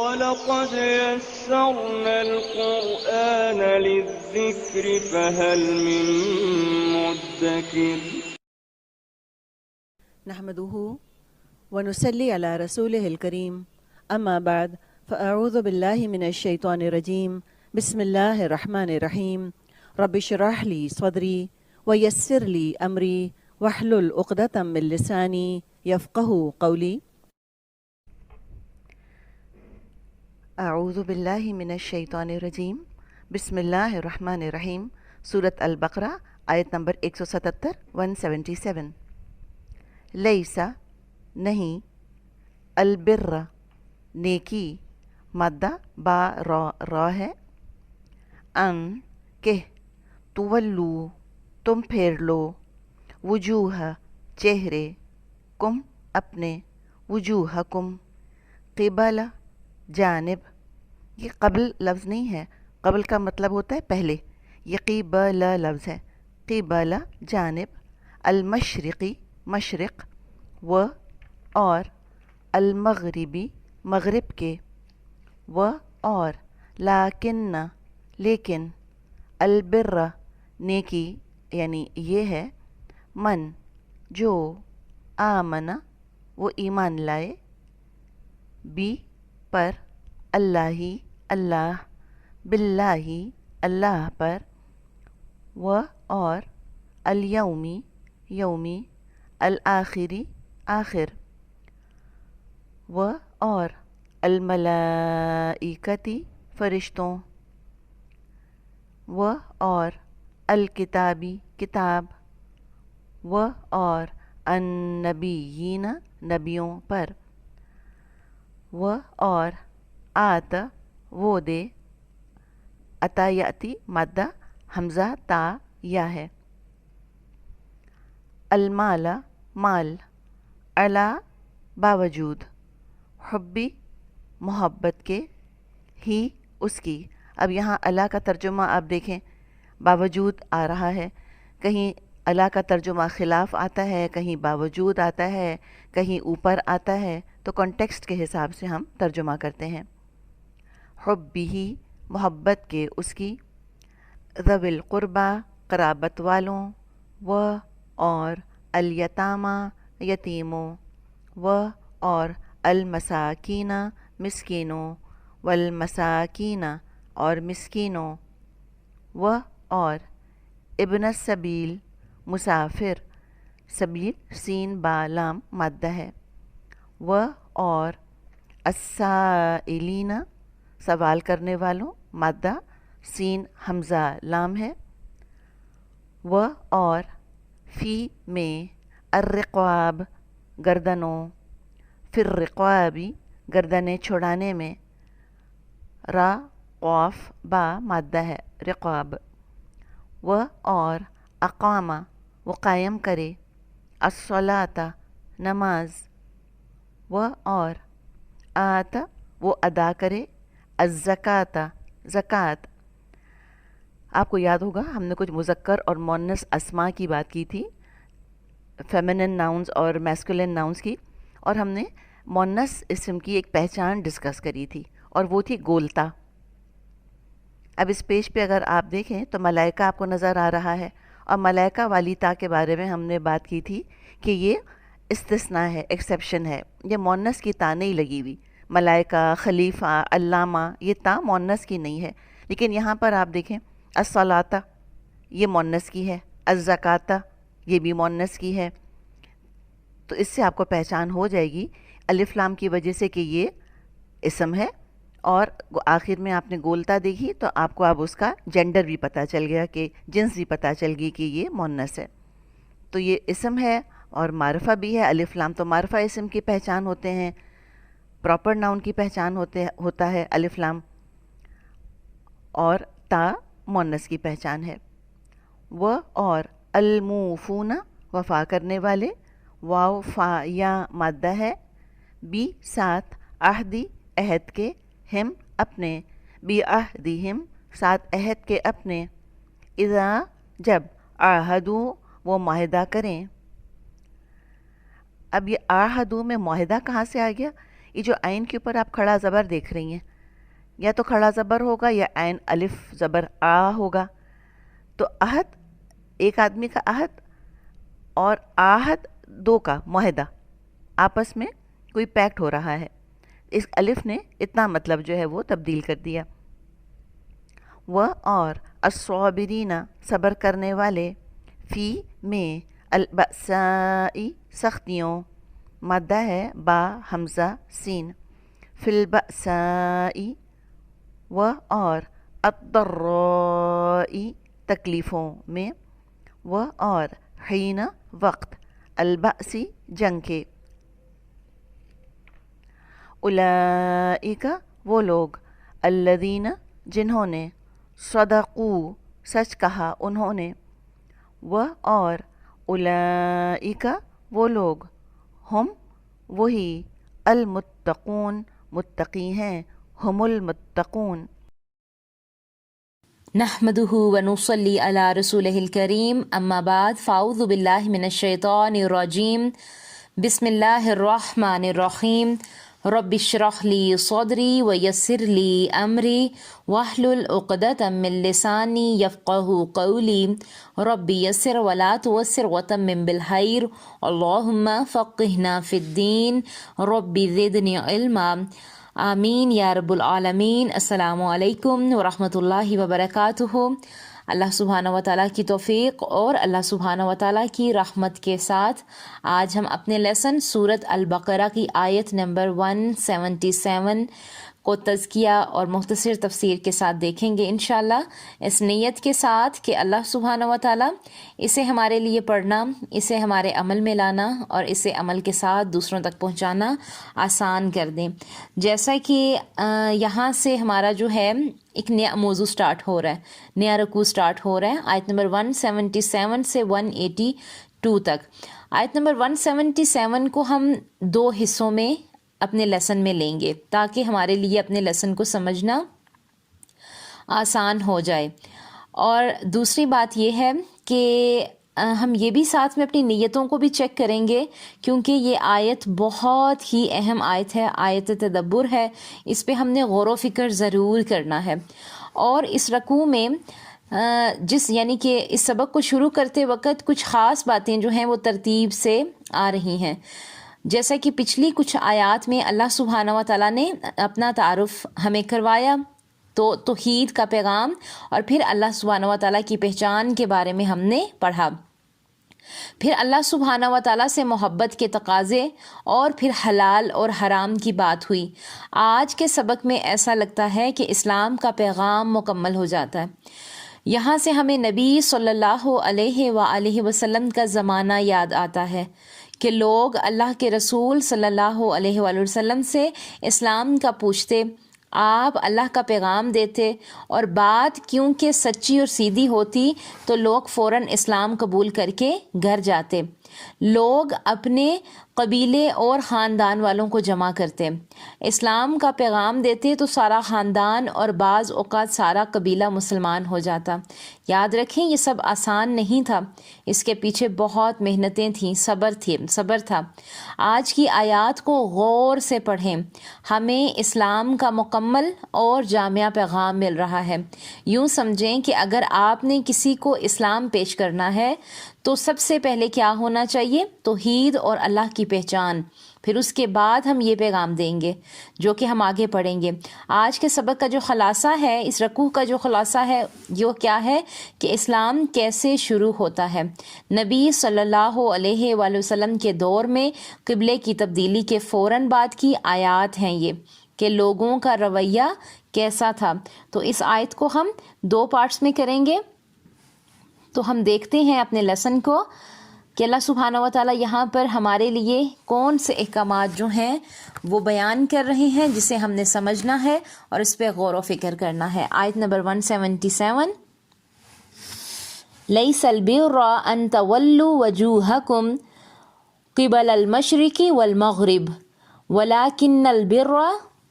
وَلَقَدْ يَسَّرْنَا الْقُرْآنَ لِلذِّكْرِ فَهَلْ مِن مُّدَّكِرٍ نحمده ونصلي على رسوله الكريم أما بعد فأعوذ بالله من الشيطان الرجيم بسم الله الرحمن الرحيم رب اشرح لي صدري ويسر لي أمري واحلل عقدة من لساني يفقه قولي أعوذ بالله من الشيطان الرجيم بسم الله الرحمن الرحيم سورة البقرہ آیت نمبر 177 177 لیسا نہیں البر نیکی مادہ با را ہے ان کہ تولو تم پھیر لو وجوہ چہرے کم اپنے وجوہکم قبل جانب یہ قبل لفظ نہیں ہے، قبل کا مطلب ہوتا ہے پہلے، یہ قبل لفظ ہے، قبل جانب المشرقی مشرق و اور المغربی مغرب کے و اور لیکن لیکن البر نیکی یعنی یہ ہے من جو آمن وہ ایمان لائے بی پر اللہ اللہ باللہ اللہ پر و اور الیومی یومی الآخری آخر و اور الملائکتی فرشتوں و اور الکتابی کتاب و اور النبیین نبیوں پر و اور آت وہ دے عطا یاتی مادہ حمزہ تا یا ہے المال مال علا باوجود حبی محبت کے ہی اس کی اب یہاں علا کا ترجمہ آپ دیکھیں باوجود آ رہا ہے، کہیں علا کا ترجمہ خلاف آتا ہے، کہیں باوجود آتا ہے، کہیں اوپر آتا ہے، تو کانٹیکسٹ کے حساب سے ہم ترجمہ کرتے ہیں۔ حبی محبت کے اس کی ذوی القربہ قرابت والوں و اور الیتامہ یتیموں و اور المساکین مسکینوں والمساکین اور مسکینوں و اور ابن السبیل مسافر سبیل سین با لام مادہ ہے و اور السائلین سوال کرنے والوں مادہ سین حمزہ لام ہے و اور فی میں الرقاب گردنوں پھر رقابی گردنیں چھڑانے میں را قاف با مادہ ہے رقاب و اور اقامہ وہ قائم کرے الصلاۃ نماز و اور آت وہ ادا کرے الزکاۃ زکوٰۃ۔ آپ کو یاد ہوگا ہم نے کچھ مذکر اور مؤنث اسماء کی بات کی تھی، فیمنن ناؤنز اور میسکولن ناؤنز کی، اور ہم نے مؤنث اسم کی ایک پہچان ڈسکس کری تھی اور وہ تھی گولتا۔ اب اس پیج پہ اگر آپ دیکھیں تو ملائکہ آپ کو نظر آ رہا ہے، اور ملائکہ والی تا کے بارے میں ہم نے بات کی تھی کہ یہ استثناء ہے، ایکسیپشن ہے، یہ مؤنث کی تا نہیں لگی ہوئی۔ ملائکہ، خلیفہ، علامہ یہ تا مؤنث کی نہیں ہے، لیکن یہاں پر آپ دیکھیں الصلاۃ یہ مؤنث کی ہے، الزکاۃ یہ بھی مؤنث کی ہے، تو اس سے آپ کو پہچان ہو جائے گی الف لام کی وجہ سے کہ یہ اسم ہے، اور آخر میں آپ نے گولتا دیکھی تو آپ کو اب اس کا جینڈر بھی پتہ چل گیا کہ جنس بھی پتہ چل گئی کہ یہ مؤنث ہے۔ تو یہ اسم ہے اور معرفہ بھی ہے، الف لام تو معرفہ اسم کی پہچان ہوتے ہیں، پراپر ناؤن کی پہچان ہوتا ہے الف لام، اور تا مؤنث کی پہچان ہے۔ و اور الموفون وفا کرنے والے، واو فا یا مادہ ہے، بی ساتھ عہدی عہد کے، ہم اپنے، بی عہدہم ساتھ عہد کے اپنے، اذا جب عہدو وہ معاہدہ کریں۔ اب یہ عہدو میں معاہدہ کہاں سے آ گیا؟ یہ جو عین کے اوپر آپ کھڑا زبر دیکھ رہی ہیں، یا تو کھڑا زبر ہوگا یا عین الف زبر آ ہوگا. تو عہد ایک آدمی کا عہد اور آہد دو کا معاہدہ، آپس میں کوئی پیکٹ ہو رہا ہے. اس الف نے اتنا مطلب جو ہے وہ تبدیل کر دیا. وہ اور الصابرین صبر کرنے والے، فی میں البأسائی سختیوں، مادہ ہے با حمزہ سین، فی البأسائی و اور الضرائی تکلیفوں میں، و اور حین وقت البأسی جنگ کے. اولئک وہ لوگ، الذین جنہوں نے، صدقو سچ کہا انہوں نے، و اور اولئک وہ لوگ، ہم وہی، المتقون متقی ہیں، ہم المتقون. نحمده ونصلي على رسوله الكريم اما بعد فاعوذ بالله من الشيطان الرجيم بسم الله الرحمن الرحيم رب اشرح لي صدري ويسر لي امري واحلل عقدة من لساني يفقهوا قولي رب يسر ولا تعسر وتمم بالخير اللهم فقهنا في الدين رب زدني علما آمین یا رب العالمین. السلام علیکم ورحمۃ اللہ وبرکاتہ. اللہ سبحانہ و تعالیٰ کی توفیق اور اللہ سبحانہ و تعالیٰ کی رحمت کے ساتھ آج ہم اپنے لیسن سورۃ البقرہ کی آیت نمبر 177 کو تزکیہ اور مختصر تفسیر کے ساتھ دیکھیں گے انشاءاللہ، اس نیت کے ساتھ کہ اللہ سبحانہ و تعالیٰ اسے ہمارے لیے پڑھنا، اسے ہمارے عمل میں لانا اور اسے عمل کے ساتھ دوسروں تک پہنچانا آسان کر دیں. جیسا کہ یہاں سے ہمارا جو ہے ایک نیا موضوع سٹارٹ ہو رہا ہے، نیا رکوع سٹارٹ ہو رہا ہے آیت نمبر 177 سے 182 تک. آیت نمبر 177 کو ہم دو حصوں میں اپنے لیسن میں لیں گے تاکہ ہمارے لیے اپنے لیسن کو سمجھنا آسان ہو جائے. اور دوسری بات یہ ہے کہ ہم یہ بھی ساتھ میں اپنی نیتوں کو بھی چیک کریں گے، کیونکہ یہ آیت بہت ہی اہم آیت ہے، آیت تدبر ہے، اس پہ ہم نے غور و فکر ضرور کرنا ہے. اور اس رکوع میں یعنی کہ اس سبق کو شروع کرتے وقت کچھ خاص باتیں جو ہیں وہ ترتیب سے آ رہی ہیں. جیسا کہ پچھلی کچھ آیات میں اللہ سبحانہ و تعالیٰ نے اپنا تعارف ہمیں کروایا، تو توحید کا پیغام، اور پھر اللہ سبحانہ و تعالیٰ کی پہچان کے بارے میں ہم نے پڑھا. پھر اللہ سبحانہ و تعالیٰ سے محبت کے تقاضے، اور پھر حلال اور حرام کی بات ہوئی. آج کے سبق میں ایسا لگتا ہے کہ اسلام کا پیغام مکمل ہو جاتا ہے. یہاں سے ہمیں نبی صلی اللہ علیہ وآلہ وسلم کا زمانہ یاد آتا ہے کہ لوگ اللہ کے رسول صلی اللہ علیہ وآلہ وسلم سے اسلام کا پوچھتے، آپ اللہ کا پیغام دیتے، اور بات کیونکہ سچی اور سیدھی ہوتی تو لوگ فوراً اسلام قبول کر کے گھر جاتے. لوگ اپنے قبیلے اور خاندان والوں کو جمع کرتے، اسلام کا پیغام دیتے تو سارا خاندان اور بعض اوقات سارا قبیلہ مسلمان ہو جاتا. یاد رکھیں یہ سب آسان نہیں تھا، اس کے پیچھے بہت محنتیں تھیں، صبر تھا. آج کی آیات کو غور سے پڑھیں، ہمیں اسلام کا مکمل اور جامع پیغام مل رہا ہے. یوں سمجھیں کہ اگر آپ نے کسی کو اسلام پیش کرنا ہے تو سب سے پہلے کیا ہونا چاہیے؟ توحید اور اللہ کی پہچان. پھر اس کے بعد ہم یہ پیغام دیں گے جو کہ ہم آگے پڑھیں گے. آج کے سبق کا جو خلاصہ ہے، اس رکوع کا جو خلاصہ ہے، یہ کیا ہے کہ اسلام کیسے شروع ہوتا ہے. نبی صلی اللہ علیہ وآلہ وسلم کے دور میں قبلے کی تبدیلی کے فوراً بعد کی آیات ہیں یہ، کہ لوگوں کا رویہ کیسا تھا. تو اس آیت کو ہم دو پارٹس میں کریں گے. تو ہم دیکھتے ہیں اپنے لیسن کو کہ اللہ سبحانہ و تعالیٰ یہاں پر ہمارے لیے کون سے احکامات جو ہیں وہ بیان کر رہے ہیں، جسے ہم نے سمجھنا ہے اور اس پہ غور و فکر کرنا ہے. آیت نمبر 177، لیس البر ان تولوا وجوہکم قبل المشرق والمغرب ولکن البر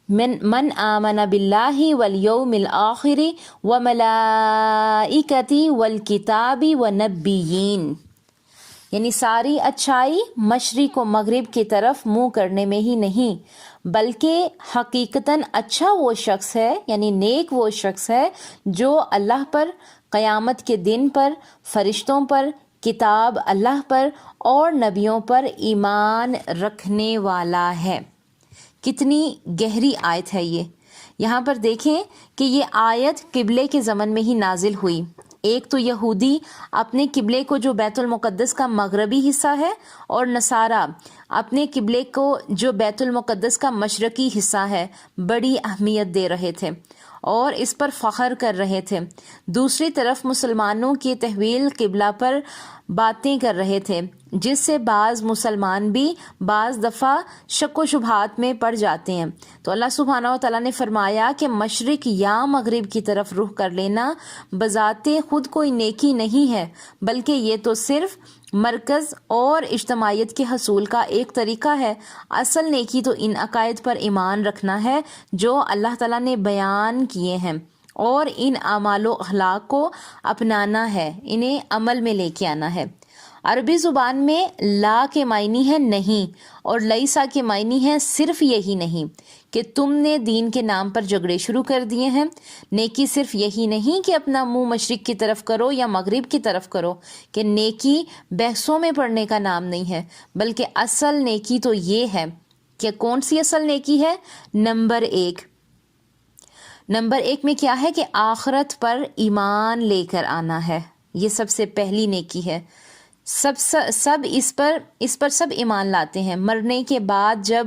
من آمن باللہ والیوم الآخر وملائکتی والکتاب والنبیین. یعنی ساری اچھائی مشرق و مغرب کی طرف منہ کرنے میں ہی نہیں، بلکہ حقیقتاً اچھا وہ شخص ہے، یعنی نیک وہ شخص ہے جو اللہ پر، قیامت کے دن پر، فرشتوں پر، کتاب اللہ پر اور نبیوں پر ایمان رکھنے والا ہے۔ کتنی گہری آیت ہے یہ۔ یہاں پر دیکھیں کہ یہ آیت قبلے کے زمن میں ہی نازل ہوئی۔ ایک تو یہودی اپنے قبلے کو جو بیت المقدس کا مغربی حصہ ہے، اور نصارہ اپنے قبلے کو جو بیت المقدس کا مشرقی حصہ ہے بڑی اہمیت دے رہے تھے اور اس پر فخر کر رہے تھے۔ دوسری طرف مسلمانوں کی تحویل قبلہ پر باتیں کر رہے تھے، جس سے بعض مسلمان بھی بعض دفعہ شک و شبہات میں پڑ جاتے ہیں۔ تو اللہ سبحانہ و تعالیٰ نے فرمایا کہ مشرق یا مغرب کی طرف رخ کر لینا بذات خود کوئی نیکی نہیں ہے، بلکہ یہ تو صرف مرکز اور اجتماعیت کے حصول کا ایک طریقہ ہے۔ اصل نیکی تو ان عقائد پر ایمان رکھنا ہے جو اللہ تعالیٰ نے بیان کیے ہیں، اور ان اعمال و اخلاق کو اپنانا ہے، انہیں عمل میں لے کے آنا ہے۔ عربی زبان میں لا کے معنی ہے نہیں، اور لیسا کے معنی ہے صرف یہی نہیں، کہ تم نے دین کے نام پر جھگڑے شروع کر دیے ہیں۔ نیکی صرف یہی نہیں کہ اپنا منہ مشرق کی طرف کرو یا مغرب کی طرف کرو، کہ نیکی بحثوں میں پڑنے کا نام نہیں ہے، بلکہ اصل نیکی تو یہ ہے کہ کون سی اصل نیکی ہے؟ نمبر ایک میں کیا ہے کہ آخرت پر ایمان لے کر آنا ہے۔ یہ سب سے پہلی نیکی ہے۔ سب اس پر سب ایمان لاتے ہیں۔ مرنے کے بعد جب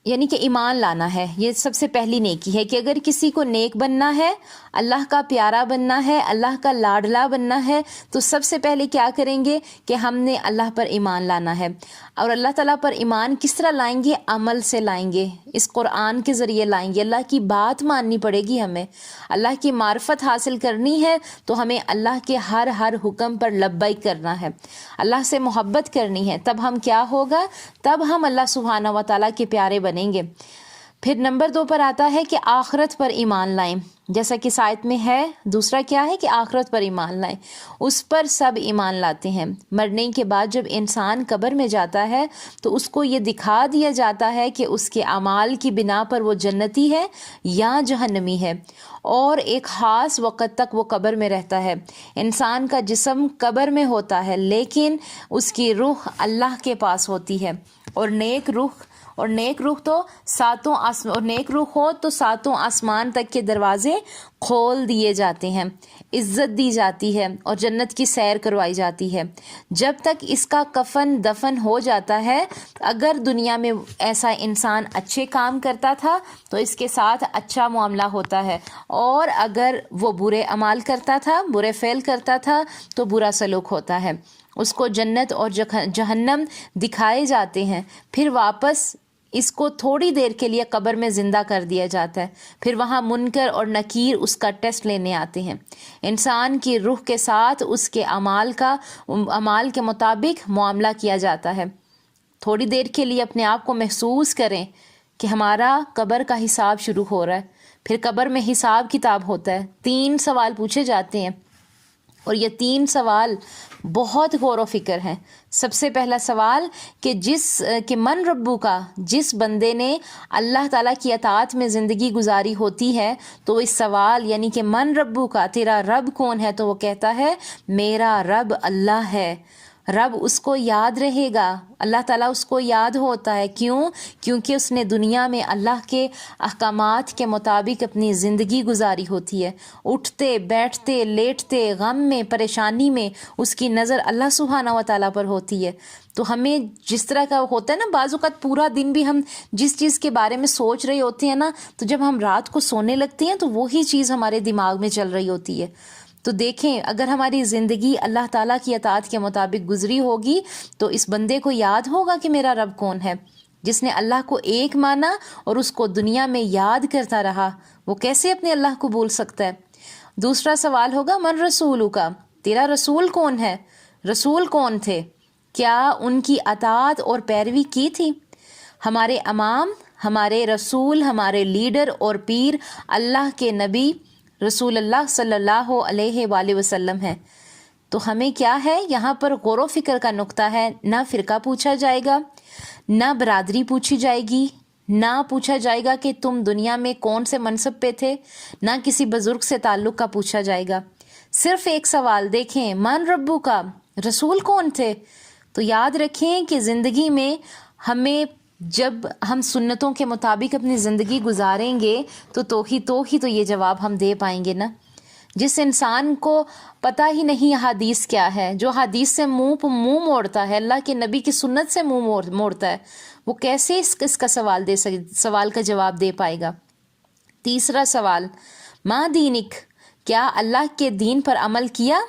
یعنی کہ ایمان لانا ہے، یہ سب سے پہلی نیکی ہے کہ اگر کسی کو نیک بننا ہے، اللہ کا پیارا بننا ہے، اللہ کا لاڈلا بننا ہے، تو سب سے پہلے کیا کریں گے کہ ہم نے اللہ پر ایمان لانا ہے۔ اور اللہ تعالیٰ پر ایمان کس طرح لائیں گے؟ عمل سے لائیں گے، اس قرآن کے ذریعے لائیں گے۔ اللہ کی بات ماننی پڑے گی ہمیں، اللہ کی معرفت حاصل کرنی ہے تو ہمیں اللہ کے ہر حکم پر لبیک کرنا ہے، اللہ سے محبت کرنی ہے۔ تب ہم کیا ہوگا؟ تب ہم اللہ سبحانہ و تعالیٰ کے پیارے بنیں گے۔ پھر نمبر 2 پر آتا ہے کہ آخرت پر ایمان لائیں، جیسا کہ اس آیت میں ہے۔ دوسرا کیا ہے کہ آخرت پر ایمان لائیں، اس پر سب ایمان لاتے ہیں۔ مرنے کے بعد جب انسان قبر میں جاتا ہے تو اس کو یہ دکھا دیا جاتا ہے کہ اس کے اعمال کی بنا پر وہ جنتی ہے یا جہنمی ہے، اور ایک خاص وقت تک وہ قبر میں رہتا ہے۔ انسان کا جسم قبر میں ہوتا ہے، لیکن اس کی روح اللہ کے پاس ہوتی ہے، اور نیک روح ہو تو ساتوں آسمان تک کے دروازے کھول دیے جاتے ہیں، عزت دی جاتی ہے اور جنت کی سیر کروائی جاتی ہے۔ جب تک اس کا کفن دفن ہو جاتا ہے، اگر دنیا میں ایسا انسان اچھے کام کرتا تھا تو اس کے ساتھ اچھا معاملہ ہوتا ہے، اور اگر وہ برے اعمال کرتا تھا، برے فعل کرتا تھا تو برا سلوک ہوتا ہے۔ اس کو جنت اور جہنم دکھائے جاتے ہیں، پھر واپس اس کو تھوڑی دیر کے لیے قبر میں زندہ کر دیا جاتا ہے، پھر وہاں منکر اور نکیر اس کا ٹیسٹ لینے آتے ہیں۔ انسان کی روح کے ساتھ اس کے اعمال کے مطابق معاملہ کیا جاتا ہے۔ تھوڑی دیر کے لیے اپنے آپ کو محسوس کریں کہ ہمارا قبر کا حساب شروع ہو رہا ہے، پھر قبر میں حساب کتاب ہوتا ہے، 3 سوال پوچھے جاتے ہیں، اور یہ 3 سوال بہت غور و فکر ہیں۔ سب سے پہلا سوال کہ من ربو کا، جس بندے نے اللہ تعالیٰ کی اطاعت میں زندگی گزاری ہوتی ہے تو اس سوال یعنی کہ من ربو کا، تیرا رب کون ہے، تو وہ کہتا ہے میرا رب اللہ ہے۔ رب اس کو یاد رہے گا، اللہ تعالیٰ اس کو یاد ہوتا ہے۔ کیونکہ اس نے دنیا میں اللہ کے احکامات کے مطابق اپنی زندگی گزاری ہوتی ہے۔ اٹھتے بیٹھتے لیٹتے، غم میں پریشانی میں اس کی نظر اللہ سبحانہ و تعالیٰ پر ہوتی ہے۔ تو ہمیں جس طرح کا ہوتا ہے نا، بعض اوقات پورا دن بھی ہم جس چیز کے بارے میں سوچ رہے ہوتے ہیں نا، تو جب ہم رات کو سونے لگتے ہیں تو وہی چیز ہمارے دماغ میں چل رہی ہوتی ہے۔ تو دیکھیں، اگر ہماری زندگی اللہ تعالیٰ کی اطاعت کے مطابق گزری ہوگی تو اس بندے کو یاد ہوگا کہ میرا رب کون ہے۔ جس نے اللہ کو ایک مانا اور اس کو دنیا میں یاد کرتا رہا، وہ کیسے اپنے اللہ کو بھول سکتا ہے؟ دوسرا سوال ہوگا من رسولو کا، تیرا رسول کون ہے؟ رسول کون تھے؟ کیا ان کی اطاعت اور پیروی کی تھی؟ ہمارے امام، ہمارے رسول، ہمارے لیڈر اور پیر اللہ کے نبی رسول اللہ صلی اللہ علیہ وآلہ وسلم ہیں۔ تو ہمیں کیا ہے یہاں پر غور و فکر کا نقطہ ہے، نہ فرقہ پوچھا جائے گا، نہ برادری پوچھی جائے گی، نہ پوچھا جائے گا کہ تم دنیا میں کون سے منصب پہ تھے، نہ کسی بزرگ سے تعلق کا پوچھا جائے گا۔ صرف ایک سوال، دیکھیں من ربو کا، رسول کون تھے؟ تو یاد رکھیں کہ زندگی میں ہمیں جب ہم سنتوں کے مطابق اپنی زندگی گزاریں گے تو یہ جواب ہم دے پائیں گے نا۔ جس انسان کو پتہ ہی نہیں حدیث کیا ہے، جو حدیث سے منہ موڑتا ہے، اللہ کے نبی کی سنت سے منہ موڑتا ہے، وہ کیسے اس کا سوال کا جواب دے پائے گا؟ تیسرا سوال، ما دینک، کیا اللہ کے دین پر عمل کیا؟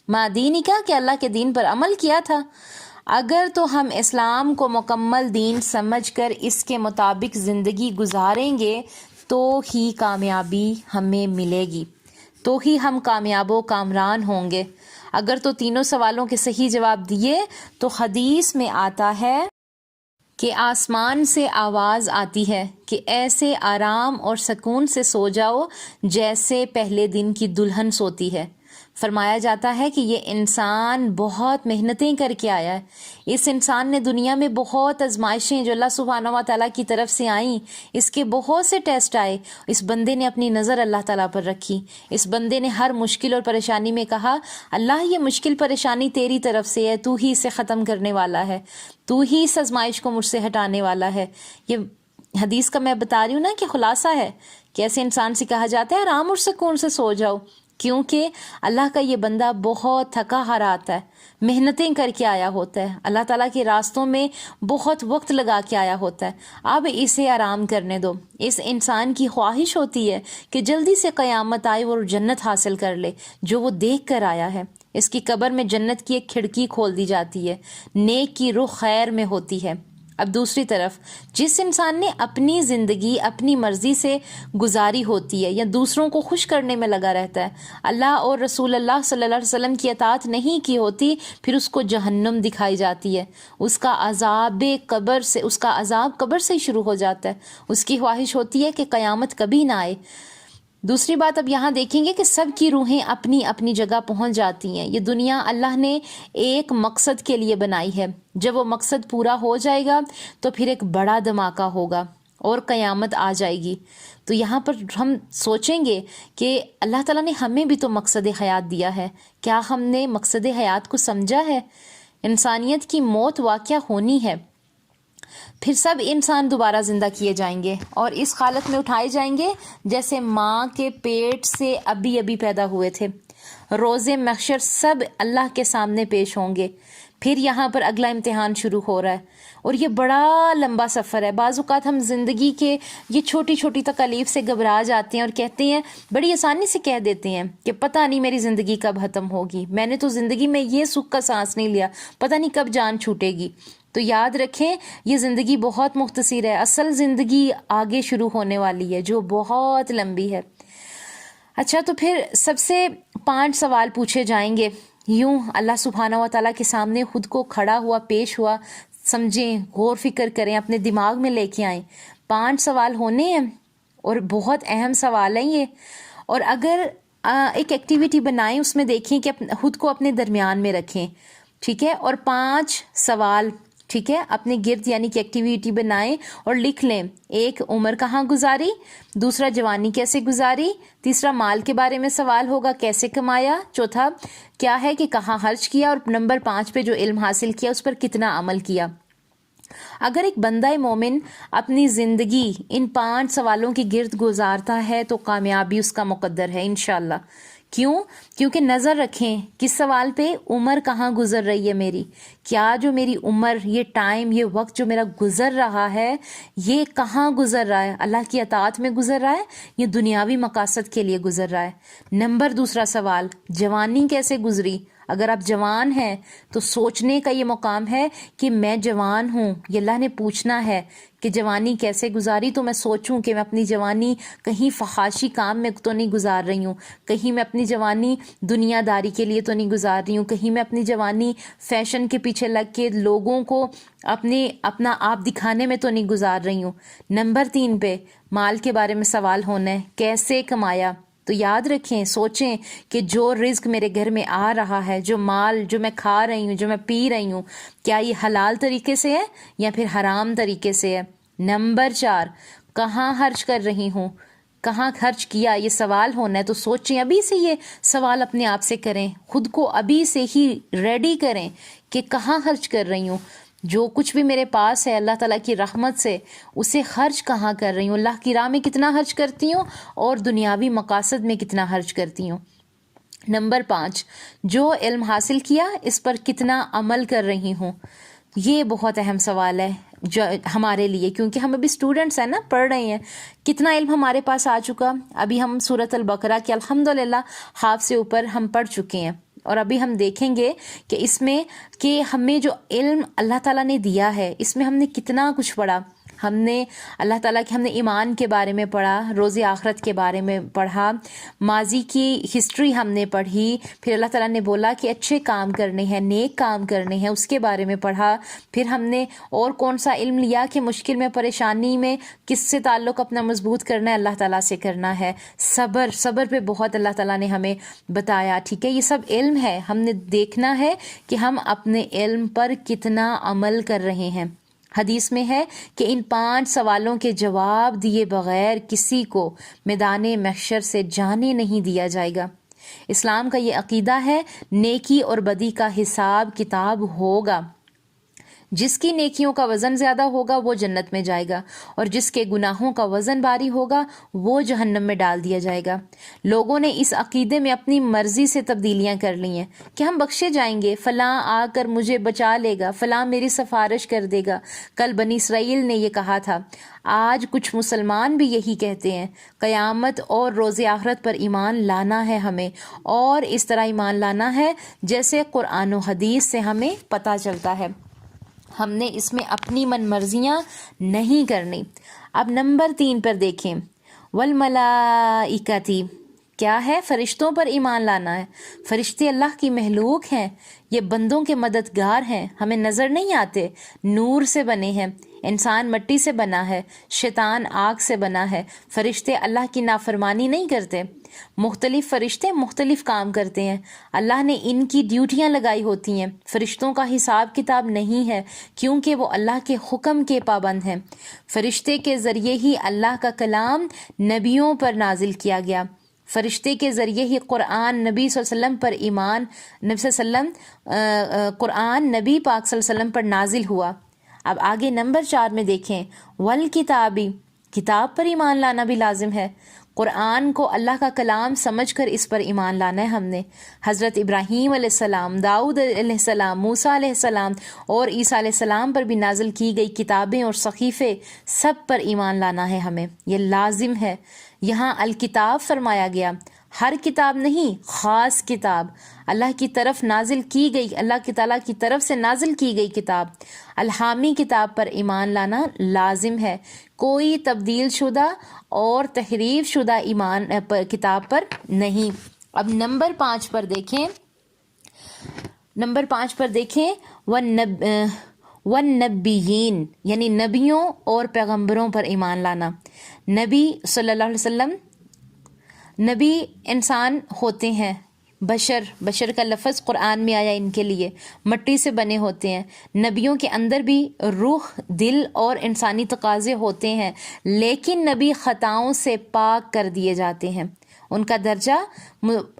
ما دینکا، کیا اللہ کے دین پر عمل کیا تھا؟ اگر تو ہم اسلام کو مکمل دین سمجھ کر اس کے مطابق زندگی گزاریں گے تو ہی کامیابی ہمیں ملے گی، تو ہی ہم کامیاب و کامران ہوں گے۔ اگر تو تینوں سوالوں کے صحیح جواب دیے تو حدیث میں آتا ہے کہ آسمان سے آواز آتی ہے کہ ایسے آرام اور سکون سے سو جاؤ جیسے پہلے دن کی دلہن سوتی ہے۔ فرمایا جاتا ہے کہ یہ انسان بہت محنتیں کر کے آیا ہے، اس انسان نے دنیا میں بہت آزمائشیں جو اللہ سبحانہ و تعالیٰ کی طرف سے آئیں، اس کے بہت سے ٹیسٹ آئے، اس بندے نے اپنی نظر اللہ تعالیٰ پر رکھی، اس بندے نے ہر مشکل اور پریشانی میں کہا اللہ یہ مشکل پریشانی تیری طرف سے ہے، تو ہی اسے ختم کرنے والا ہے، تو ہی اس آزمائش کو مجھ سے ہٹانے والا ہے۔ یہ حدیث کا میں بتا رہی ہوں نا کہ خلاصہ ہے کہ ایسے انسان سے کہا جاتا ہے آرام اور سکون سے سو جاؤ، کیونکہ اللہ کا یہ بندہ بہت تھکا ہارا آتا ہے، محنتیں کر کے آیا ہوتا ہے، اللہ تعالیٰ کے راستوں میں بہت وقت لگا کے آیا ہوتا ہے، اب اسے آرام کرنے دو۔ اس انسان کی خواہش ہوتی ہے کہ جلدی سے قیامت آئے اور جنت حاصل کر لے جو وہ دیکھ کر آیا ہے۔ اس کی قبر میں جنت کی ایک کھڑکی کھول دی جاتی ہے، نیک کی رخ خیر میں ہوتی ہے۔ اب دوسری طرف جس انسان نے اپنی زندگی اپنی مرضی سے گزاری ہوتی ہے یا دوسروں کو خوش کرنے میں لگا رہتا ہے، اللہ اور رسول اللہ صلی اللہ علیہ وسلم کی اطاعت نہیں کی ہوتی، پھر اس کو جہنم دکھائی جاتی ہے، اس کا عذاب قبر سے ہی شروع ہو جاتا ہے، اس کی خواہش ہوتی ہے کہ قیامت کبھی نہ آئے۔ دوسری بات اب یہاں دیکھیں گے کہ سب کی روحیں اپنی اپنی جگہ پہنچ جاتی ہیں۔ یہ دنیا اللہ نے ایک مقصد کے لیے بنائی ہے، جب وہ مقصد پورا ہو جائے گا تو پھر ایک بڑا دھماکہ ہوگا اور قیامت آ جائے گی۔ تو یہاں پر ہم سوچیں گے کہ اللہ تعالیٰ نے ہمیں بھی تو مقصد حیات دیا ہے، کیا ہم نے مقصد حیات کو سمجھا ہے؟ انسانیت کی موت واقع ہونی ہے، پھر سب انسان دوبارہ زندہ کیے جائیں گے اور اس حالت میں اٹھائے جائیں گے جیسے ماں کے پیٹ سے ابھی پیدا ہوئے تھے۔ روز محشر سب اللہ کے سامنے پیش ہوں گے، پھر یہاں پر اگلا امتحان شروع ہو رہا ہے اور یہ بڑا لمبا سفر ہے۔ بعض اوقات ہم زندگی کے یہ چھوٹی چھوٹی تکالیف سے گھبرا جاتے ہیں اور کہتے ہیں، بڑی آسانی سے کہہ دیتے ہیں کہ پتہ نہیں میری زندگی کب ختم ہوگی، میں نے تو زندگی میں یہ سکھ کا سانس نہیں لیا، پتہ نہیں کب جان چھوٹے گی۔ تو یاد رکھیں یہ زندگی بہت مختصر ہے، اصل زندگی آگے شروع ہونے والی ہے جو بہت لمبی ہے۔ اچھا، تو پھر سب سے 5 سوال پوچھے جائیں گے، یوں اللہ سبحانہ و تعالیٰ کے سامنے خود کو کھڑا ہوا پیش ہوا، سمجھیں، غور فکر کریں، اپنے دماغ میں لے کے آئیں۔ 5 سوال ہونے ہیں اور بہت اہم سوال ہیں یہ، اور اگر ایک ایکٹیویٹی بنائیں، اس میں دیکھیں کہ خود کو اپنے درمیان میں رکھیں، ٹھیک ہے، اور 5 سوال، ٹھیک ہے، اپنے گرد یعنی کہ ایکٹیویٹی بنائیں اور لکھ لیں۔ 1 عمر کہاں گزاری، دوسرا جوانی کیسے گزاری، تیسرا مال کے بارے میں سوال ہوگا کیسے کمایا، چوتھا کیا ہے کہ کہاں خرچ کیا، اور نمبر 5 پہ جو علم حاصل کیا اس پر کتنا عمل کیا۔ اگر ایک بندہ مومن اپنی زندگی ان 5 سوالوں کی گرد گزارتا ہے تو کامیابی اس کا مقدر ہے انشاءاللہ۔ کیوں؟ کیونکہ نظر رکھیں کس سوال پہ، عمر کہاں گزر رہی ہے میری، کیا جو میری عمر، یہ ٹائم، یہ وقت جو میرا گزر رہا ہے یہ کہاں گزر رہا ہے، اللہ کی اطاعت میں گزر رہا ہے، یہ دنیاوی مقاصد کے لیے گزر رہا ہے۔ نمبر دوسرا سوال، جوانی کیسے گزری۔ اگر آپ جوان ہیں تو سوچنے کا یہ مقام ہے کہ میں جوان ہوں، یہ اللہ نے پوچھنا ہے کہ جوانی کیسے گزاری، تو میں سوچوں کہ میں اپنی جوانی کہیں فحاشی کام میں تو نہیں گزار رہی ہوں، کہیں میں اپنی جوانی دنیا داری کے لیے تو نہیں گزار رہی ہوں، کہیں میں اپنی جوانی فیشن کے پیچھے لگ کے لوگوں کو اپنا آپ دکھانے میں تو نہیں گزار رہی ہوں۔ نمبر 3 پہ مال کے بارے میں سوال ہونا ہے، کیسے کمایا، تو یاد رکھیں، سوچیں کہ جو رزق میرے گھر میں آ رہا ہے، جو مال جو میں کھا رہی ہوں، جو میں پی رہی ہوں، کیا یہ حلال طریقے سے ہے یا پھر حرام طریقے سے ہے؟ نمبر 4، کہاں خرچ کر رہی ہوں، کہاں خرچ کیا، یہ سوال ہونا ہے۔ تو سوچیں، ابھی سے یہ سوال اپنے آپ سے کریں، خود کو ابھی سے ہی ریڈی کریں کہ کہاں خرچ کر رہی ہوں، جو کچھ بھی میرے پاس ہے اللہ تعالیٰ کی رحمت سے اسے خرچ کہاں کر رہی ہوں، اللہ کی راہ میں کتنا خرچ کرتی ہوں اور دنیاوی مقاصد میں کتنا خرچ کرتی ہوں۔ نمبر 5، جو علم حاصل کیا اس پر کتنا عمل کر رہی ہوں۔ یہ بہت اہم سوال ہے جو ہمارے لیے، کیونکہ ہم ابھی اسٹوڈنٹس ہیں نا، پڑھ رہے ہیں۔ کتنا علم ہمارے پاس آ چکا؟ ابھی ہم سورۃ البقرہ کے الحمدللہ ہاف سے اوپر ہم پڑھ چکے ہیں، اور ابھی ہم دیکھیں گے کہ اس میں کہ ہمیں جو علم اللہ تعالیٰ نے دیا ہے اس میں ہم نے کتنا کچھ پڑھا۔ ہم نے اللہ تعالیٰ کے، ہم نے ایمان کے بارے میں پڑھا، روز آخرت کے بارے میں پڑھا، ماضی کی ہسٹری ہم نے پڑھی، پھر اللہ تعالیٰ نے بولا کہ اچھے کام کرنے ہیں، نیک کام کرنے ہیں، اس کے بارے میں پڑھا۔ پھر ہم نے اور کون سا علم لیا کہ مشکل میں، پریشانی میں کس سے تعلق اپنا مضبوط کرنا ہے، اللہ تعالیٰ سے کرنا ہے۔ صبر پہ بہت اللہ تعالیٰ نے ہمیں بتایا، ٹھیک ہے۔ یہ سب علم ہے، ہم نے دیکھنا ہے کہ ہم اپنے علم پر کتنا عمل کر رہے ہیں۔ حدیث میں ہے کہ ان 5 سوالوں کے جواب دیے بغیر کسی کو میدان محشر سے جانے نہیں دیا جائے گا۔ اسلام کا یہ عقیدہ ہے، نیکی اور بدی کا حساب کتاب ہوگا۔ جس کی نیکیوں کا وزن زیادہ ہوگا وہ جنت میں جائے گا، اور جس کے گناہوں کا وزن بھاری ہوگا وہ جہنم میں ڈال دیا جائے گا۔ لوگوں نے اس عقیدے میں اپنی مرضی سے تبدیلیاں کر لی ہیں کہ ہم بخشے جائیں گے، فلاں آ کر مجھے بچا لے گا، فلاں میری سفارش کر دے گا۔ کل بنی اسرائیل نے یہ کہا تھا، آج کچھ مسلمان بھی یہی کہتے ہیں۔ قیامت اور روز آخرت پر ایمان لانا ہے ہمیں، اور اس طرح ایمان لانا ہے جیسے قرآن و حدیث سے ہمیں پتہ چلتا ہے۔ ہم نے اس میں اپنی من مرضیاں نہیں کرنی۔ اب نمبر 3 پر دیکھیں، والملائکتی، کیا ہے؟ فرشتوں پر ایمان لانا ہے۔ فرشتے اللہ کی مخلوق ہیں، یہ بندوں کے مددگار ہیں، ہمیں نظر نہیں آتے، نور سے بنے ہیں۔ انسان مٹی سے بنا ہے، شیطان آگ سے بنا ہے۔ فرشتے اللہ کی نافرمانی نہیں کرتے۔ مختلف فرشتے مختلف کام کرتے ہیں، اللہ نے ان کی ڈیوٹیاں لگائی ہوتی ہیں۔ فرشتوں کا حساب کتاب نہیں ہے، کیونکہ وہ اللہ کے حکم کے پابند ہیں۔ فرشتے کے ذریعے ہی اللہ کا کلام نبیوں پر نازل کیا گیا۔ فرشتے کے ذریعے ہی قرآن نبی صلی اللہ علیہ وسلم پر ایمان، قرآن نبی پاک صلی اللہ علیہ وسلم پر نازل ہوا۔ اب آگے نمبر 4 میں دیکھیں، والکتابی، کتاب پر ایمان لانا بھی لازم ہے۔ قرآن کو اللہ کا کلام سمجھ کر اس پر ایمان لانا ہے ہم نے۔ حضرت ابراہیم علیہ السلام، داؤد علیہ السلام، موسیٰ علیہ السلام اور عیسیٰ علیہ السلام پر بھی نازل کی گئی کتابیں اور صحیفے، سب پر ایمان لانا ہے ہمیں، یہ لازم ہے۔ یہاں الکتاب فرمایا گیا، ہر کتاب نہیں، خاص کتاب، اللہ کی طرف نازل کی گئی، اللہ کی تعالیٰ کی طرف سے نازل کی گئی کتاب۔ الہامی کتاب پر ایمان لانا لازم ہے، کوئی تبدیل شدہ اور تحریف شدہ ایمان پر کتاب پر نہیں۔ اب نمبر 5 پر دیکھیں، والنبیین، یعنی نبیوں اور پیغمبروں پر ایمان لانا۔ نبی صلی اللہ علیہ وسلم، نبی انسان ہوتے ہیں، بشر کا لفظ قرآن میں آیا ان کے لیے، مٹی سے بنے ہوتے ہیں۔ نبیوں کے اندر بھی روح، دل اور انسانی تقاضے ہوتے ہیں، لیکن نبی خطاؤں سے پاک کر دیے جاتے ہیں۔ ان کا درجہ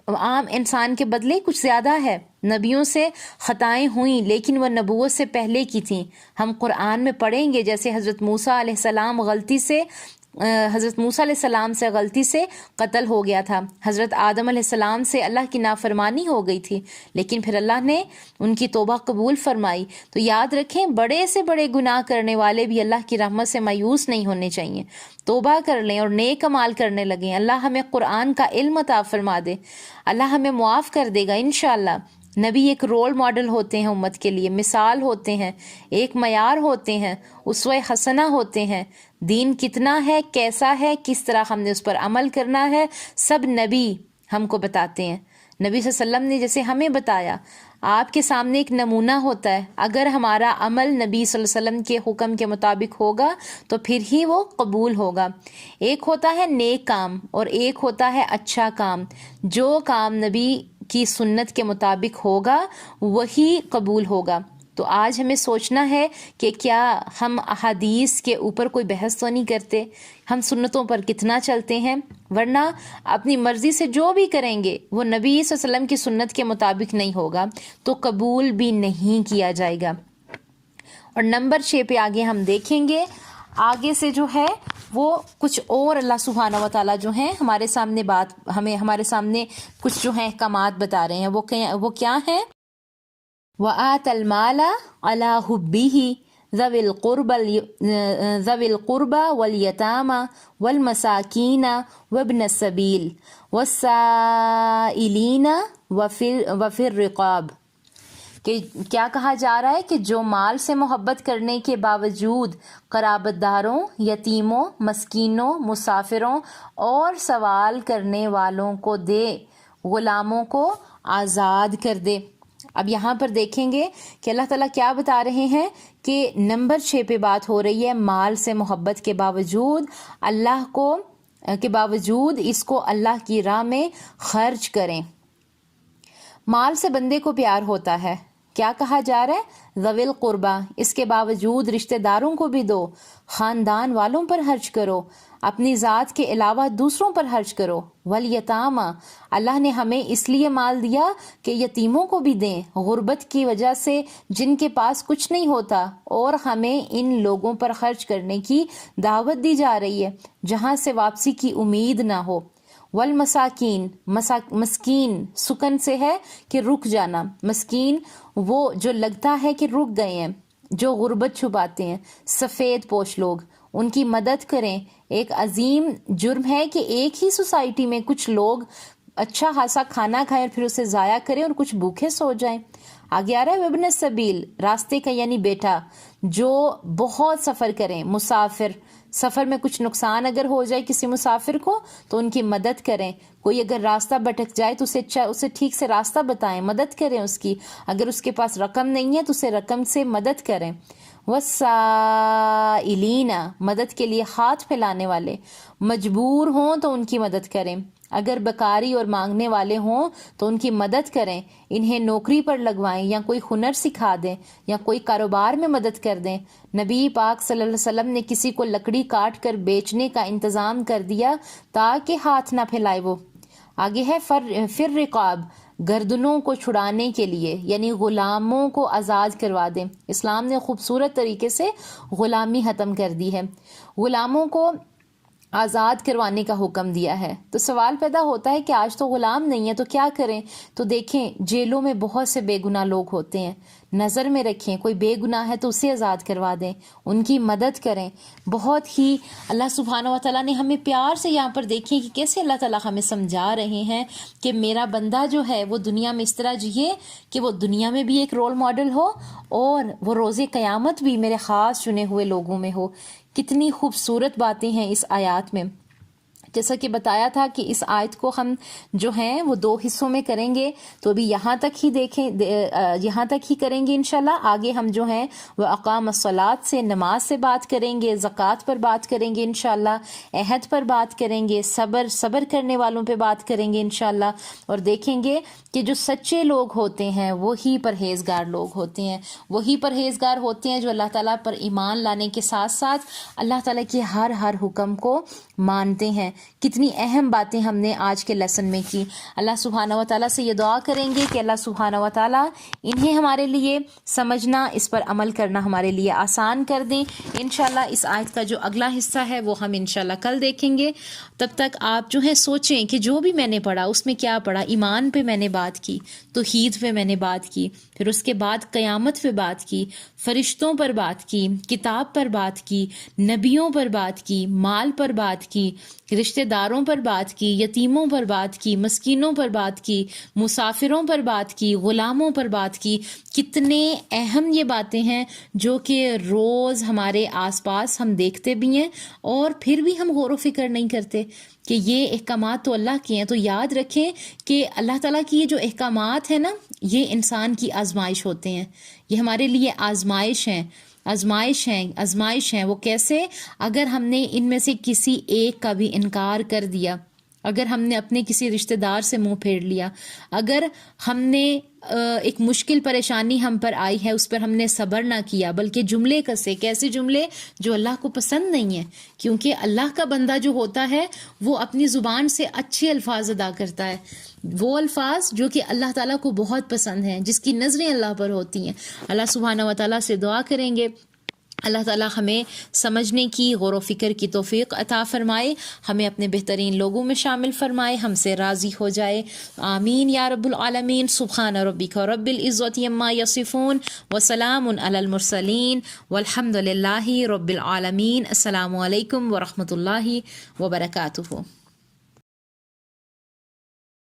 عام انسان کے بدلے کچھ زیادہ ہے۔ نبیوں سے خطائیں ہوئیں لیکن وہ نبوت سے پہلے کی تھیں۔ ہم قرآن میں پڑھیں گے جیسے حضرت موسیٰ علیہ السلام سے غلطی سے قتل ہو گیا تھا، حضرت آدم علیہ السلام سے اللہ کی نافرمانی ہو گئی تھی، لیکن پھر اللہ نے ان کی توبہ قبول فرمائی۔ تو یاد رکھیں، بڑے سے بڑے گناہ کرنے والے بھی اللہ کی رحمت سے مایوس نہیں ہونے چاہیے، توبہ کر لیں اور نیک اعمال کرنے لگیں۔ اللہ ہمیں قرآن کا علم عطا فرما دے، اللہ ہمیں معاف کر دے گا انشاءاللہ۔ نبی ایک رول ماڈل ہوتے ہیں امت کے لیے، مثال ہوتے ہیں، ایک معیار ہوتے ہیں، اسوہ حسنہ ہوتے ہیں۔ دین کتنا ہے، کیسا ہے، کس طرح ہم نے اس پر عمل کرنا ہے، سب نبی ہم کو بتاتے ہیں۔ نبی صلی اللہ علیہ وسلم نے جیسے ہمیں بتایا، آپ کے سامنے ایک نمونہ ہوتا ہے، اگر ہمارا عمل نبی صلی اللہ علیہ وسلم کے حکم کے مطابق ہوگا تو پھر ہی وہ قبول ہوگا۔ ایک ہوتا ہے نیک کام اور ایک ہوتا ہے اچھا کام۔ جو کام نبی کی سنت کے مطابق ہوگا وہی قبول ہوگا۔ تو آج ہمیں سوچنا ہے کہ کیا ہم احادیث کے اوپر کوئی بحث تو نہیں کرتے، ہم سنتوں پر کتنا چلتے ہیں، ورنہ اپنی مرضی سے جو بھی کریں گے وہ نبی صلی اللہ علیہ وسلم کی سنت کے مطابق نہیں ہوگا تو قبول بھی نہیں کیا جائے گا۔ اور نمبر 6 پہ آگے ہم دیکھیں گے، آگے سے جو ہے وہ کچھ اور اللہ سبحانہ و تعالیٰ جو ہیں ہمارے سامنے کچھ جو ہیں احکامات بتا رہے ہیں، وہ کیا ہیں؟ وَآتَ الْمَالَ عَلَى حُبِّهِ ذَوِي الْقُرْبَى وَالْيَتَامَى وَالْمَسَاكِينَ وَابْنَ السَّبِيلِ وَالسَّائِلِينَ وَفِي الرِّقَابِ، کہ کیا کہا جا رہا ہے کہ جو مال سے محبت کرنے کے باوجود قرابت داروں، یتیموں، مسکینوں، مسافروں اور سوال کرنے والوں کو دے، غلاموں کو آزاد کر دے۔ اب یہاں پر دیکھیں گے کہ اللہ تعالیٰ کیا بتا رہے ہیں کہ نمبر 6 پہ بات ہو رہی ہے مال سے محبت کے باوجود اس کو اللہ کی راہ میں خرچ کریں۔ مال سے بندے کو پیار ہوتا ہے، کیا کہا جا رہا ہے؟ ذوی القربہ، اس کے باوجود رشتہ داروں کو بھی دو، خاندان والوں پر خرچ کرو، اپنی ذات کے علاوہ دوسروں پر خرچ کرو۔ والیتامى، اللہ نے ہمیں اس لیے مال دیا کہ یتیموں کو بھی دیں، غربت کی وجہ سے جن کے پاس کچھ نہیں ہوتا، اور ہمیں ان لوگوں پر خرچ کرنے کی دعوت دی جا رہی ہے جہاں سے واپسی کی امید نہ ہو۔ والمساکین، مسکین سکن سے ہے کہ رک جانا، مسکین وہ جو لگتا ہے کہ رک گئے ہیں، جو غربت چھپاتے ہیں، سفید پوش لوگ، ان کی مدد کریں۔ ایک عظیم جرم ہے کہ ایک ہی سوسائٹی میں کچھ لوگ اچھا خاصا کھانا کھائیں اور پھر اسے ضائع کریں اور کچھ بھوکے سو جائیں۔ آگے آ رہا ہے وابن السبیل، راستے کا یعنی بیٹا، جو بہت سفر کریں، مسافر، سفر میں کچھ نقصان اگر ہو جائے کسی مسافر کو تو ان کی مدد کریں۔ کوئی اگر راستہ بھٹک جائے تو اسے ٹھیک سے راستہ بتائیں، مدد کریں اس کی۔ اگر اس کے پاس رقم نہیں ہے تو اسے رقم سے مدد کریں۔ وَالسَّائِلِينَ، مدد کے لیے ہاتھ پھیلانے والے، مجبور ہوں تو ان کی مدد کریں، اگر بیکاری اور مانگنے والے ہوں تو ان کی مدد کریں، انہیں نوکری پر لگوائیں یا کوئی ہنر سکھا دیں یا کوئی کاروبار میں مدد کر دیں۔ نبی پاک صلی اللہ علیہ وسلم نے کسی کو لکڑی کاٹ کر بیچنے کا انتظام کر دیا تاکہ ہاتھ نہ پھیلائے وہ۔ آگے ہے فر رقاب، گردنوں کو چھڑانے کے لیے، یعنی غلاموں کو آزاد کروا دیں۔ اسلام نے خوبصورت طریقے سے غلامی ختم کر دی ہے، غلاموں کو آزاد کروانے کا حکم دیا ہے۔ تو سوال پیدا ہوتا ہے کہ آج تو غلام نہیں ہے تو کیا کریں؟ تو دیکھیں جیلوں میں بہت سے بے گناہ لوگ ہوتے ہیں، نظر میں رکھیں، کوئی بے گناہ ہے تو اسے آزاد کروا دیں، ان کی مدد کریں۔ بہت ہی اللہ سبحانہ و تعالیٰ نے ہمیں پیار سے یہاں پر دیکھیں کہ کیسے اللہ تعالیٰ ہمیں سمجھا رہے ہیں کہ میرا بندہ جو ہے وہ دنیا میں اس طرح جیے کہ وہ دنیا میں بھی ایک رول ماڈل ہو اور وہ روز قیامت بھی میرے خاص چنے ہوئے لوگوں میں ہو۔ کتنی خوبصورت باتیں ہیں اس آیات میں۔ جیسا کہ بتایا تھا کہ اس آیت کو ہم جو ہیں وہ 2 حصوں میں کریں گے، تو ابھی یہاں تک ہی کریں گے انشاءاللہ۔ آگے ہم جو ہیں وہ اقام الصلاۃ سے، نماز سے بات کریں گے، زکوٰۃ پر بات کریں گے انشاءاللہ، عہد پر بات کریں گے، صبر کرنے والوں پہ بات کریں گے انشاءاللہ، اور دیکھیں گے کہ جو سچے لوگ ہوتے ہیں وہی پرہیزگار لوگ ہوتے ہیں، وہی پرہیزگار ہوتے ہیں جو اللہ تعالیٰ پر ایمان لانے کے ساتھ ساتھ اللہ تعالیٰ کے ہر حکم کو مانتے ہیں۔ کتنی اہم باتیں ہم نے آج کے لیسن میں کی۔ اللہ سبحانہ و تعالیٰ سے یہ دعا کریں گے کہ اللہ سبحانہ و تعالیٰ انہیں ہمارے لیے سمجھنا، اس پر عمل کرنا ہمارے لیے آسان کر دیں۔ انشاءاللہ اس آیت کا جو اگلا حصہ ہے وہ ہم انشاءاللہ کل دیکھیں گے۔ تب تک آپ جو ہے سوچیں کہ جو بھی میں نے پڑھا اس میں کیا پڑھا۔ ایمان پہ میں نے بات کی، توحید پہ میں نے بات کی، پھر اس کے بعد قیامت پہ بات کی، فرشتوں پر بات کی، کتاب پر بات کی، نبیوں پر بات کی، مال پر بات کی، رشتہ داروں پر بات کی، یتیموں پر بات کی، مسکینوں پر بات کی، مسافروں پر بات کی، غلاموں پر بات کی. کتنے اہم یہ باتیں ہیں جو کہ روز ہمارے آس پاس ہم دیکھتے بھی ہیں اور پھر بھی ہم غور و فکر نہیں کرتے کہ یہ احکامات تو اللہ کے ہیں. تو یاد رکھیں کہ اللہ تعالیٰ کی یہ جو احکامات ہیں نا، یہ انسان کی آزمائش ہوتے ہیں، یہ ہمارے لیے آزمائش ہیں. وہ کیسے؟ اگر ہم نے ان میں سے کسی ایک کا بھی انکار کر دیا، اگر ہم نے اپنے کسی رشتہ دار سے منہ پھیر لیا، اگر ہم نے ایک مشکل پریشانی ہم پر آئی ہے اس پر ہم نے صبر نہ کیا، بلکہ جملے کسے، کیسے جملے جو اللہ کو پسند نہیں ہیں. کیونکہ اللہ کا بندہ جو ہوتا ہے وہ اپنی زبان سے اچھے الفاظ ادا کرتا ہے، وہ الفاظ جو کہ اللہ تعالیٰ کو بہت پسند ہیں، جس کی نظریں اللہ پر ہوتی ہیں. اللہ سبحانہ و تعالیٰ سے دعا کریں گے اللہ تعالیٰ ہمیں سمجھنے کی، غور و فکر کی توفیق عطا فرمائے، ہمیں اپنے بہترین لوگوں میں شامل فرمائے، ہم سے راضی ہو جائے. آمین یا رب العالمین. سبحان ربک رب العزت عما یصفون وسلام علی المرسلین والحمد للہ رب العالمین. السلام علیکم ورحمۃ اللہ وبرکاتہ.